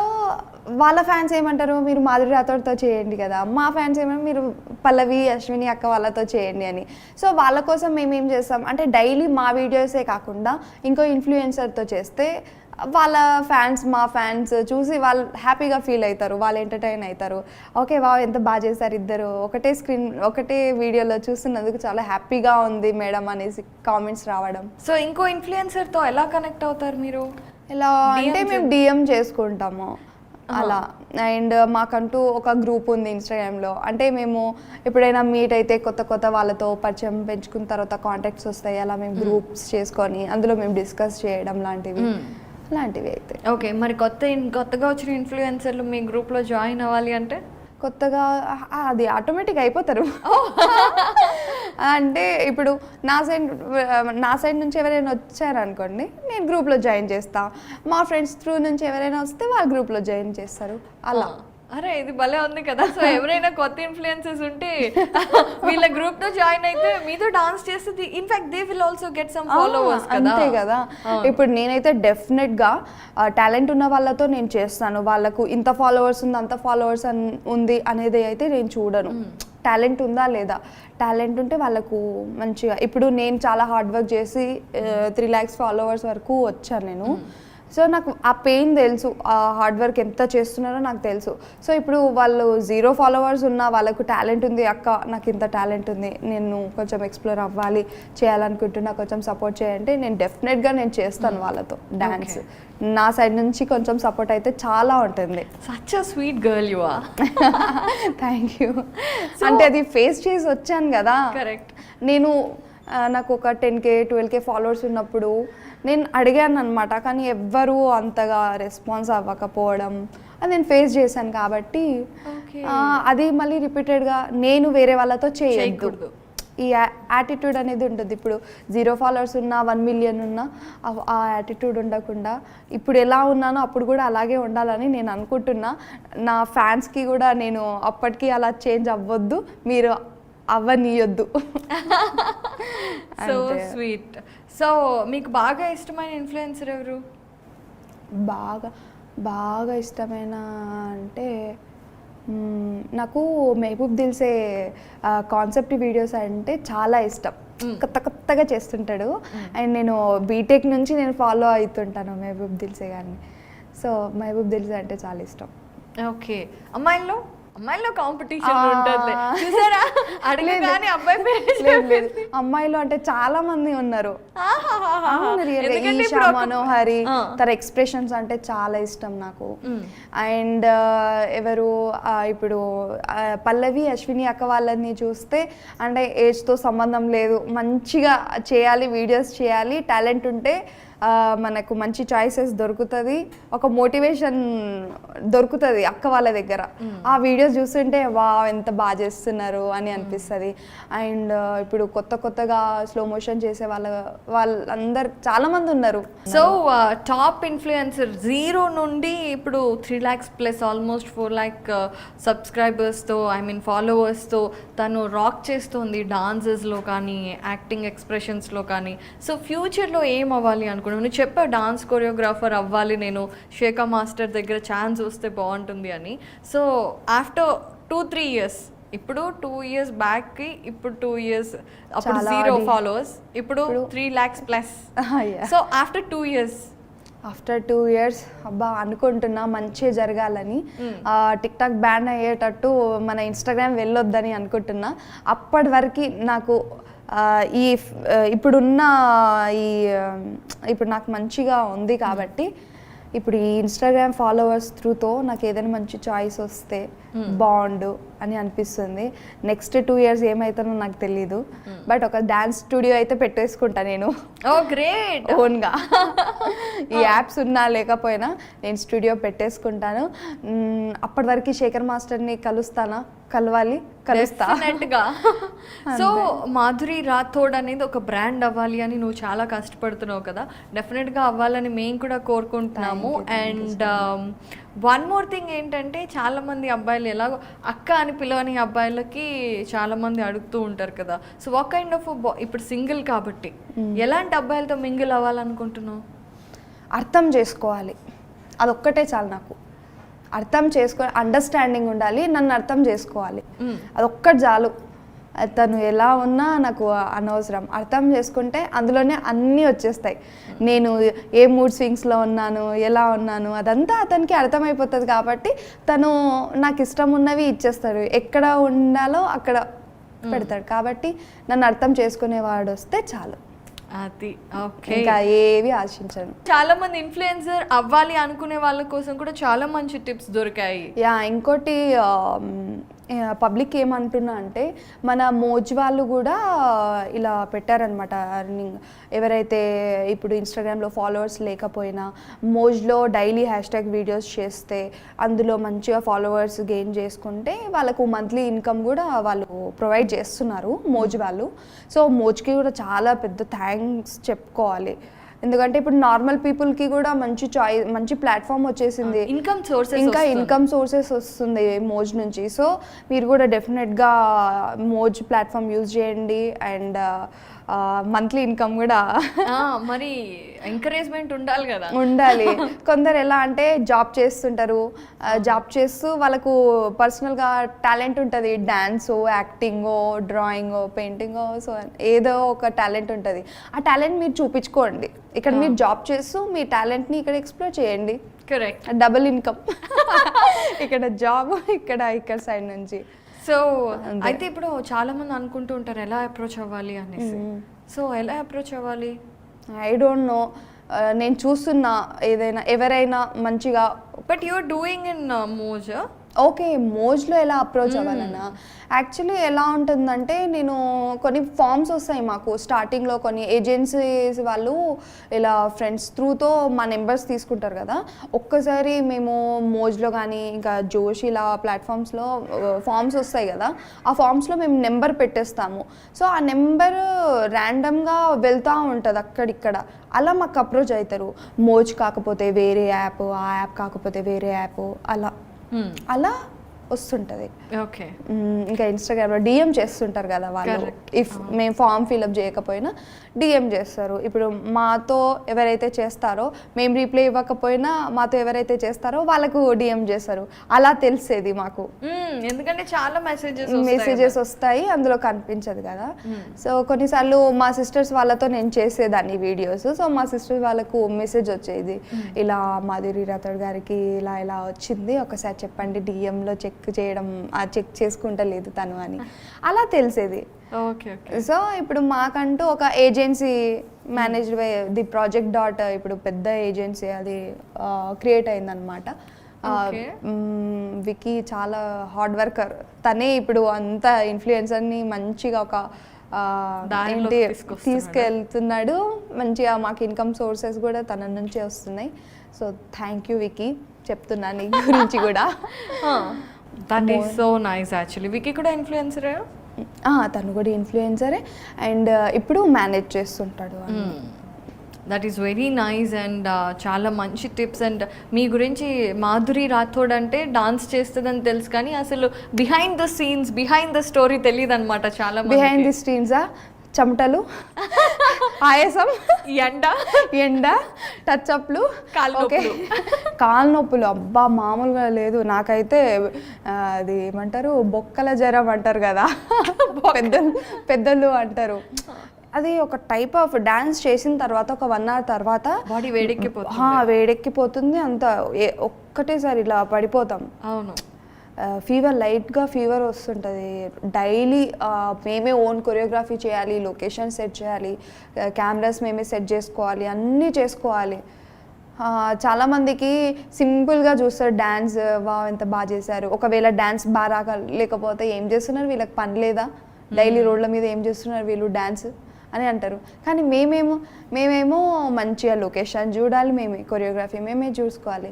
వాళ్ళ ఫ్యాన్స్ ఏమంటారు, మీరు మాధురి రాథోడ్తో చేయండి కదా. మా ఫ్యాన్స్ ఏమంటారు, మీరు పల్లవి, అశ్విని అక్క వాళ్ళతో చేయండి అని. సో వాళ్ళ కోసం మేమేం చేస్తాం అంటే డైలీ మా వీడియోసే కాకుండా ఇంకో ఇన్ఫ్లుయెన్సర్తో చేస్తే వాళ్ళ ఫ్యాన్స్, మా ఫ్యాన్స్ చూసి వాళ్ళు హ్యాపీగా ఫీల్ అవుతారు, వాళ్ళు ఎంటర్టైన్ అవుతారు. ఓకే వా ఎంత బాగా చేశారు ఇద్దరు, ఒకటే వీడియోలో చూస్తున్నందుకు చాలా హ్యాపీగా ఉంది మేడం అనేసి కామెంట్స్ రావడం. సో ఇంకో ఇన్ఫ్లుయెన్సర్తో ఎలా కనెక్ట్ అవుతారు మీరు? ఎలా అంటే మేము డిఎం చేసుకుంటాము అలా. అండ్ మాకంటూ ఒక గ్రూప్ ఉంది ఇన్స్టాగ్రామ్లో. అంటే మేము ఎప్పుడైనా మీట్ అయితే కొత్త వాళ్ళతో పరిచయం పెంచుకున్న తర్వాత కాంటాక్ట్స్ వస్తాయి. అలా మేము గ్రూప్స్ చేసుకొని అందులో మేము డిస్కస్ చేయడం లాంటివి అయితే. ఓకే, మరి కొత్తగా వచ్చిన ఇన్ఫ్లుయెన్సర్లు మీ గ్రూప్లో జాయిన్ అవ్వాలి అంటే కొత్తగా అది ఆటోమేటిక్ అయిపోతారు. అంటే ఇప్పుడు నా సైడ్ నుంచి ఎవరైనా వచ్చారనుకోండి, నేను గ్రూప్లో జాయిన్ చేస్తా. మా ఫ్రెండ్స్ త్రూ నుంచి ఎవరైనా వస్తే వాళ్ళ గ్రూప్లో జాయిన్ చేస్తారు అలా. అరే ఇది భలే ఉంది కదా. సో ఎవరైనా కొత్త ఇన్ఫ్లుయెన్సర్స్ ఉంటే వీళ్ళ గ్రూప్ తో జాయిన్ అయితే మీతో డాన్స్ చేస్తుంది. In fact they will also get some followers కదా. అంతే కదా. ఇప్పుడు నేనైతే డెఫినెట్ గా టాలెంట్ ఉన్న వాళ్ళతో నేను చేస్తాను. వాళ్ళకు ఇంత ఫాలోవర్స్ ఉంది, అంత ఫాలోవర్స్ ఉంది అనేది అయితే నేను చూడను. టాలెంట్ ఉందా లేదా, టాలెంట్ ఉంటే వాళ్ళకు మంచిగా. ఇప్పుడు నేను చాలా హార్డ్ వర్క్ చేసి 3 lakhs ఫాలోవర్స్ వరకు వచ్చాను నేను. సో నాకు ఆ పెయిన్ తెలుసు, ఆ హార్డ్ వర్క్ ఎంత చేస్తున్నారో నాకు తెలుసు. సో ఇప్పుడు వాళ్ళు 0 followers ఉన్నా వాళ్ళకు టాలెంట్ ఉంది, అక్క నాకు ఇంత టాలెంట్ ఉంది, నేను కొంచెం ఎక్స్ప్లోర్ అవ్వాలి, చేయాలనుకుంటున్నా, కొంచెం సపోర్ట్ చేయంటే నేను డెఫినెట్గా నేను చేస్తాను వాళ్ళతో డాన్స్. నా సైడ్ నుంచి కొంచెం సపోర్ట్ అయితే చాలా ఉంటుంది. Such a sweet girl you are. Thank you. అంటే అది ఫేస్ చేసి వచ్చాను కదా. కరెక్ట్. నేను నాకు ఒక 10K 12K ఫాలోవర్స్ ఉన్నప్పుడు నేను అడిగాను అనమాట, కానీ ఎవ్వరూ అంతగా రెస్పాన్స్ అవ్వకపోవడం అది నేను ఫేస్ చేశాను. కాబట్టి అది మళ్ళీ రిపీటెడ్గా నేను వేరే వాళ్ళతో చేయకూడదు. ఈ యాటిట్యూడ్ అనేది ఉంటుంది. ఇప్పుడు 0 followers ఉన్నా 1 million ఉన్నా ఆ యాటిట్యూడ్ ఉండకుండా ఇప్పుడు ఎలా ఉన్నానో అప్పుడు కూడా అలాగే ఉండాలని నేను అనుకుంటున్నా. నా ఫ్యాన్స్కి కూడా నేను అప్పటికి అలా చేంజ్ అవ్వద్దు, మీరు అవ్వనీయొద్దు. So sweet. సో మీకు బాగా ఇష్టమైన ఇన్ఫ్లుయెన్సర్ ఎవరు? బాగా ఇష్టమైన అంటే నాకు మెహబూబ్ దిల్సే కాన్సెప్ట్ వీడియోస్ అంటే చాలా ఇష్టం. కొత్తగా చేస్తుంటాడు. అండ్ నేను బీటెక్ నుంచి నేను ఫాలో అవుతుంటాను మెహబూబ్ దిల్సే గారిని. సో మెహబూబ్ దిల్సే అంటే చాలా ఇష్టం. ఓకే. అమ్మాయిల్లో అమ్మాయిలో కాంపిటీషన్ ఉంటుంది చూసారా, అడగగానే అబ్బాయి పేరు లేదు అమ్మాయిలు అంటే చాలా మంది ఉన్నారు. ఈషా మనోహరి, తన ఎక్స్ప్రెషన్స్ అంటే చాలా ఇష్టం నాకు. అండ్ ఎవరు ఇప్పుడు పల్లవి అశ్విని అక్క వాళ్ళని చూస్తే అంటే ఏజ్తో సంబంధం లేదు, మంచిగా చేయాలి, వీడియోస్ చేయాలి, టాలెంట్ ఉంటే మనకు మంచి చాయిసెస్ దొరుకుతుంది, ఒక మోటివేషన్ దొరుకుతుంది అక్క వాళ్ళ దగ్గర. ఆ వీడియోస్ చూస్తుంటే వా ఎంత బాగా చేస్తున్నారు అని అనిపిస్తుంది. అండ్ ఇప్పుడు కొత్తగా స్లో మోషన్ చేసే వాళ్ళందరు చాలా మంది ఉన్నారు. సో టాప్ ఇన్ఫ్లుయెన్సర్ 0 నుండి ఇప్పుడు 3 lakhs ప్లస్ ఆల్మోస్ట్ 4 lakh సబ్స్క్రైబర్స్తో ఫాలోవర్స్తో తను రాక్ చేస్తుంది డాన్సెస్లో కానీ యాక్టింగ్ ఎక్స్ప్రెషన్స్లో కానీ. సో ఫ్యూచర్లో ఏం అవ్వాలి అనుకున్నాను? నువ్వు చెప్పావు డాన్స్ కొరియోగ్రాఫర్ అవ్వాలి నేను, శేఖర్ మాస్టర్ దగ్గర ఛాన్స్ వస్తే బాగుంటుంది అని. సో ఆఫ్టర్ 2-3 years, ఇప్పుడు 2 years బ్యాక్కి ఇప్పుడు 2 years అప్పుడు 0 followers, ఇప్పుడు 3 lakhs plus. So after 2 years, after 2 years అబ్బా అనుకుంటున్నా మంచిగా జరగాలని, టిక్ టాక్ బ్యాన్ అయ్యేటట్టు మన ఇన్స్టాగ్రామ్ వెళ్ళొద్దని అనుకుంటున్నా. అప్పటి వరకు నాకు ఇప్పుడున్న ఇప్పుడు నాకు మంచిగా ఉంది కాబట్టి ఇప్పుడు ఈ ఇన్స్టాగ్రామ్ ఫాలోవర్స్ త్రూతో నాకు ఏదైనా మంచి చాయిస్ వస్తే బాగుండు అని అనిపిస్తుంది. నెక్స్ట్ 2 years ఏమవుతానో నాకు తెలీదు, బట్ ఒక డాన్స్ స్టూడియో అయితే పెట్టేసుకుంటా నేను. ఓ గ్రేట్, ఓన్గా ఈ యాప్స్ ఉన్నా లేకపోయినా నేను స్టూడియో పెట్టేసుకుంటాను. అప్పటి వరకు శేఖర్ మాస్టర్ని కలుస్తా. సో మాధురి రాథోడ్ అనేది ఒక బ్రాండ్ అవ్వాలి అని నువ్వు చాలా కష్టపడుతున్నావు కదా, డెఫినెట్గా అవ్వాలని మేము కూడా కోరుకుంటున్నాము. అండ్ వన్ మోర్ థింగ్ ఏంటంటే చాలా మంది అబ్బాయిలు ఎలాగో అక్క అని పిలవని అబ్బాయిలకి చాలా మంది అడుగుతూ ఉంటారు కదా. సో వాట్ కైండ్ ఆఫ్ ఇప్పుడు సింగిల్ కాబట్టి ఎలాంటి అబ్బాయిలతో మింగిల్ అవ్వాలనుకుంటున్నావు? అర్థం చేసుకోవాలి, అదొక్కటే చాలు నాకు. అర్థం అండర్స్టాండింగ్ ఉండాలి, నన్ను అర్థం చేసుకోవాలి, అదొక్కటి చాలు. తను ఎలా ఉన్నా నాకు అనవసరం. అర్థం చేసుకుంటే అందులోనే అన్నీ వచ్చేస్తాయి. నేను ఏ మూడ్ స్వింగ్స్లో ఉన్నాను, ఎలా ఉన్నాను, అదంతా అతనికి అర్థమైపోతుంది. కాబట్టి తను నాకు ఇష్టం ఉన్నవి ఇచ్చేస్తాడు, ఎక్కడ ఉండాలో అక్కడ పెడతాడు. కాబట్టి నన్ను అర్థం చేసుకునేవాడు వస్తే చాలు, అది ఓకే. ఇంకా ఏవి ఆశించను. చాలా మంది ఇన్ఫ్లుయెన్సర్ అవ్వాలి అనుకునే వాళ్ళ కోసం కూడా చాలా మంచి టిప్స్ దొరికాయి. ఇంకోటి పబ్లిక్ ఏమంటున్నా అంటే మన మోజ్ వాళ్ళు కూడా ఇలా పెట్టారనమాట అర్నింగ్. ఎవరైతే ఇప్పుడు ఇన్స్టాగ్రామ్లో ఫాలోవర్స్ లేకపోయినా మోజ్లో డైలీ హ్యాష్ట్యాగ్ వీడియోస్ చేస్తే అందులో మంచిగా ఫాలోవర్స్ గెయిన్ చేసుకుంటే వాళ్ళకు మంత్లీ ఇన్కమ్ కూడా వాళ్ళు ప్రొవైడ్ చేస్తున్నారు మోజ్ వాళ్ళు. సో మోజ్కి కూడా చాలా పెద్ద థ్యాంక్స్ చెప్పుకోవాలి. ఎందుకంటే ఇప్పుడు నార్మల్ పీపుల్కి కూడా మంచి ప్లాట్ఫామ్ వచ్చేసింది, ఇన్కమ్ సోర్సెస్ వస్తుంది మోజ్ నుంచి. సో మీరు కూడా డెఫినెట్గా మోజ్ ప్లాట్ఫామ్ యూజ్ చేయండి. అండ్ మంత్లీ ఇన్కమ్ కూడా మరి ఎంకరేజ్మెంట్ ఉండాలి కదా, ఉండాలి. కొందరు ఎలా అంటే జాబ్ చేస్తుంటారు, జాబ్ చేస్తూ వాళ్ళకు పర్సనల్గా టాలెంట్ ఉంటుంది, డాన్సో, యాక్టింగో, డ్రాయింగో, పెయింటింగో, సో ఏదో ఒక టాలెంట్ ఉంటుంది. ఆ టాలెంట్ మీరు చూపించుకోండి. ఇక్కడ మీరు జాబ్ చేస్తూ మీ టాలెంట్ని ఇక్కడ ఎక్స్ప్లోర్ చేయండి. Correct, double income. ఇక్కడ జాబ్, ఇక్కడ సైడ్ నుంచి. సో అయితే ఇప్పుడు చాలా మంది అనుకుంటూ ఉంటారు ఎలా అప్రోచ్ అవ్వాలి అనేసి. సో ఎలా అప్రోచ్ అవ్వాలి? I don't know. నేను చూస్తున్నా ఎవరైనా మంచిగా. But you are doing in Moj. Okay, మోజ్లో ఎలా అప్రోచ్ అవ్వాలన్నా యాక్చువల్లీ ఎలా ఉంటుందంటే నేను కొన్ని ఫామ్స్ వస్తాయి మాకు స్టార్టింగ్లో, కొన్ని ఏజెన్సీస్ వాళ్ళు ఇలా ఫ్రెండ్స్ త్రూతో మా నెంబర్స్ తీసుకుంటారు కదా. ఒక్కసారి మేము మోజ్లో కానీ ఇంకా జోష్ ఇలా ప్లాట్ఫామ్స్లో ఫామ్స్ వస్తాయి కదా, ఆ ఫామ్స్లో మేము నెంబర్ పెట్టేస్తాము. సో ఆ నెంబర్ ర్యాండమ్గా వెళ్తూ ఉంటుంది అక్కడిక్కడ. అలా మాకు అప్రోచ్ అవుతారు. మోజ్ కాకపోతే వేరే యాప్, ఆ యాప్ కాకపోతే వేరే యాప్, అలా వస్తుంటుంది. ఓకే, ఇంకా ఇన్స్టాగ్రామ్లో డిఎం చేస్తుంటారు కదా వాళ్ళు. ఇఫ్ మేము ఫామ్ ఫిల్అప్ చేయకపోయినా డిఎం చేస్తారు. ఇప్పుడు మాతో ఎవరైతే చేస్తారో, మేము రీప్లై ఇవ్వకపోయినా మాతో ఎవరైతే చేస్తారో వాళ్ళకు డిఎం చేస్తారు. అలా తెలిసేది మాకు, ఎందుకంటే చాలా మెసేజెస్ వస్తాయి, అందులో కనిపించదు కదా. సో కొన్నిసార్లు మా సిస్టర్స్ వాళ్ళతో నేను చేసేదాన్ని వీడియోస్. సో మా సిస్టర్స్ వాళ్ళకు మెసేజ్ వచ్చేది, ఇలా మాధురి రాథోడ్ గారికి ఇలా వచ్చింది, ఒకసారి చెప్పండి, డిఎంలో చెక్ చెక్ చేయడం చెక్ చేసుకుంటలేదు తను అని అలా తెలిసేది. Okay okay. సో ఇప్పుడు మాకంటూ ఒక agency managed by the project dot ఇప్పుడు పెద్ద ఏజెన్సీ అది క్రియేట్ అయిందనమాట. వికీ చాలా హార్డ్ వర్కర్. తనే ఇప్పుడు అంత ఇన్ఫ్లుయెన్సర్ని మంచిగా ఒక ఏంటి తీసుకెళ్తున్నాడు. మంచిగా మాకు ఇన్కమ్ సోర్సెస్ కూడా తన నుంచే వస్తున్నాయి. సో థ్యాంక్ యూ వికీ చెప్తున్నాను నీ గురించి కూడా. That is so nice actually. Vicky కూడా ఇన్ఫ్లుయెన్సరే? తను కూడా ఇన్ఫ్లుయెన్సరే అండ్ ఇప్పుడు మేనేజ్ చేస్తుంటాడు. That is very nice and చాలా మంచి టిప్స్. అండ్ మీ గురించి మాధురి రాథోడ్ అంటే డాన్స్ చేస్తుందని తెలుసు కానీ అసలు behind the scenes behind the story తెలియదు అనమాట. చాలా బిహైండ్ ది సీన్సా చెమటలు, ఆయాసం, ఎండ టచ్అప్లు, కాలు నొప్పులు అబ్బా మామూలుగా లేదు. నాకైతే అది ఏమంటారు బొక్కల జ్వరం అంటారు కదా పెద్దలు అంటారు. అది ఒక టైప్ ఆఫ్ డాన్స్ చేసిన తర్వాత ఒక 1 hour తర్వాత బాడీ వేడెక్కిపోతుంది. అంత ఒక్కటేసారి ఇలా పడిపోతాం. అవును. ఫీవర్ లైట్గా ఫీవర్ వస్తుంటుంది. డైలీ మేమే ఓన్ కొరియోగ్రఫీ చేయాలి, లొకేషన్ సెట్ చేయాలి, కెమెరాస్ మేమే సెట్ చేసుకోవాలి, అన్నీ చేసుకోవాలి. చాలామందికి సింపుల్గా చూస్తారు డ్యాన్స్, ఎంత బాగా చేశారు. ఒకవేళ డ్యాన్స్ బాగా లేకపోతే ఏం చేస్తున్నారు వీళ్ళకి పని లేదా, డైలీ రోడ్ల మీద ఏం చేస్తున్నారు వీళ్ళు డ్యాన్స్ అని అంటారు. కానీ మేమేమో మంచిగా లొకేషన్ చూడాలి, మేమే కొరియోగ్రఫీ మేమే చూసుకోవాలి,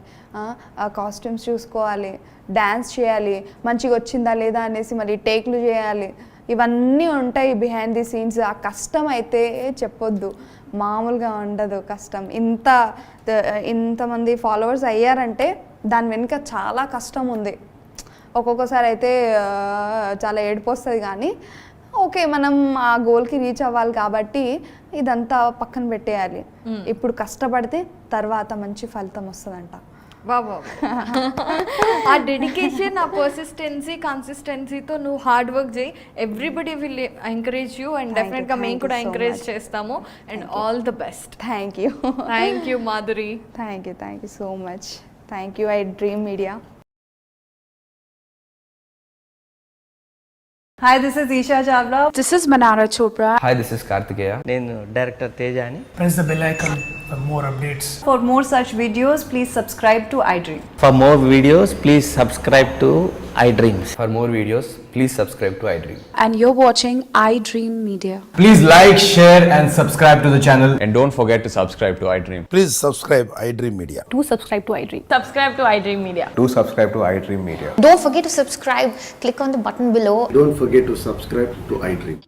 కాస్ట్యూమ్స్ చూసుకోవాలి, డ్యాన్స్ చేయాలి, మంచిగా వచ్చిందా లేదా అనేసి మళ్ళీ టేక్లు చేయాలి. ఇవన్నీ ఉంటాయి బిహైండ్ ది సీన్స్. ఆ కష్టం అయితే చెప్పొద్దు, మామూలుగా ఉండదు కష్టం. ఇంతమంది ఫాలోవర్స్ అయ్యారంటే దాని వెనుక చాలా కష్టం ఉంది. ఒక్కొక్కసారి అయితే చాలా ఏడుపు వస్తుంది కానీ ఓకే మనం ఆ గోల్కి రీచ్ అవ్వాలి కాబట్టి ఇదంతా పక్కన పెట్టేయాలి. ఇప్పుడు కష్టపడితే తర్వాత మంచి ఫలితం వస్తుందంట. బాబా ఆ డెడికేషన్, ఆ పర్సిస్టెన్సీ, కన్సిస్టెన్సీతో నువ్వు హార్డ్ వర్క్ చేయి. Everybody will encourage you and డెఫినెట్గా మేము కూడా ఎంకరేజ్ చేస్తాము. And all the best. Thank you Madhuri. Thank you so much. Thank you iDream Media. Hi, this is Isha Chavla. This is Manara Chopra. Hi, this is Kartikeya. నేను director Teja అని. Press the bell icon for more updates. For more such videos, please subscribe to iDream. For more videos, please subscribe to iDreams. For more videos, please subscribe to iDream. And you're watching iDream Media. Please like, share and subscribe to the channel. And don't forget to subscribe to iDream. Please subscribe iDream Media. Do subscribe to iDream. Subscribe to iDream Media. Do subscribe to iDream Media. Don't forget to subscribe. Click on the button below. Don't forget to subscribe to iDream.